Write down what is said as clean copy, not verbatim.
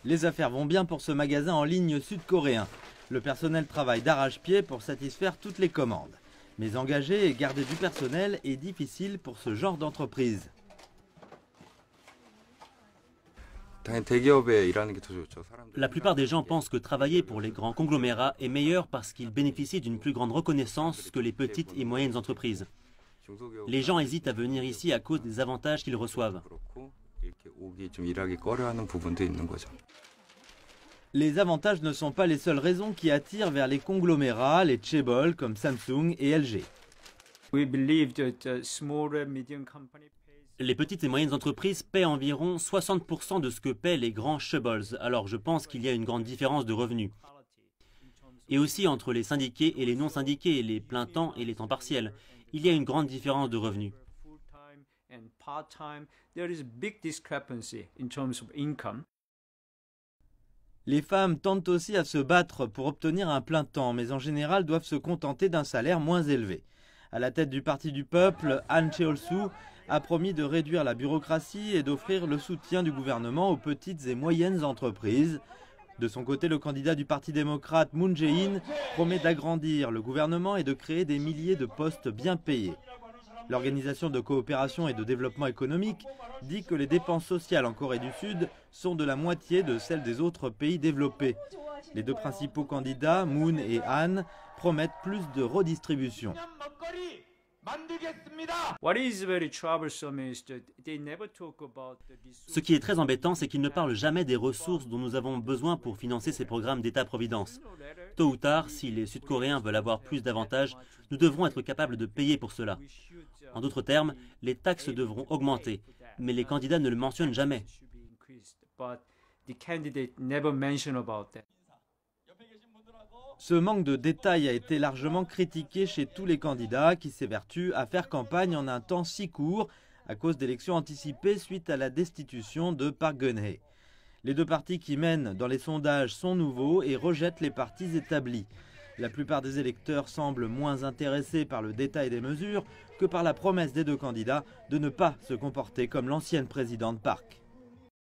Les affaires vont bien pour ce magasin en ligne sud-coréen. Le personnel travaille d'arrache-pied pour satisfaire toutes les commandes. Mais engager et garder du personnel est difficile pour ce genre d'entreprise. La plupart des gens pensent que travailler pour les grands conglomérats est meilleur parce qu'ils bénéficient d'une plus grande reconnaissance que les petites et moyennes entreprises. Les gens hésitent à venir ici à cause des avantages qu'ils reçoivent. Les avantages ne sont pas les seules raisons qui attirent vers les conglomérats, les chaebols comme Samsung et LG. Les petites et moyennes entreprises paient environ 60% de ce que paient les grands chaebols, alors je pense qu'il y a une grande différence de revenus. Et aussi entre les syndiqués et les non syndiqués, les plein temps et les temps partiels, il y a une grande différence de revenus. Les femmes tentent aussi à se battre pour obtenir un plein temps, mais en général doivent se contenter d'un salaire moins élevé. À la tête du Parti du Peuple, Han Cheol-soo a promis de réduire la bureaucratie et d'offrir le soutien du gouvernement aux petites et moyennes entreprises. De son côté, le candidat du Parti démocrate Moon Jae-in promet d'agrandir le gouvernement et de créer des milliers de postes bien payés. L'Organisation de coopération et de développement économique dit que les dépenses sociales en Corée du Sud sont de la moitié de celles des autres pays développés. Les deux principaux candidats, Moon et Han, promettent plus de redistribution. Ce qui est très embêtant, c'est qu'ils ne parlent jamais des ressources dont nous avons besoin pour financer ces programmes d'État-providence. Tôt ou tard, si les Sud-Coréens veulent avoir plus d'avantages, nous devrons être capables de payer pour cela. En d'autres termes, les taxes devront augmenter, mais les candidats ne le mentionnent jamais. Ce manque de détails a été largement critiqué chez tous les candidats qui s'évertuent à faire campagne en un temps si court à cause d'élections anticipées suite à la destitution de Park Geun-hye. Les deux partis qui mènent dans les sondages sont nouveaux et rejettent les partis établis. La plupart des électeurs semblent moins intéressés par le détail des mesures que par la promesse des deux candidats de ne pas se comporter comme l'ancienne présidente Park.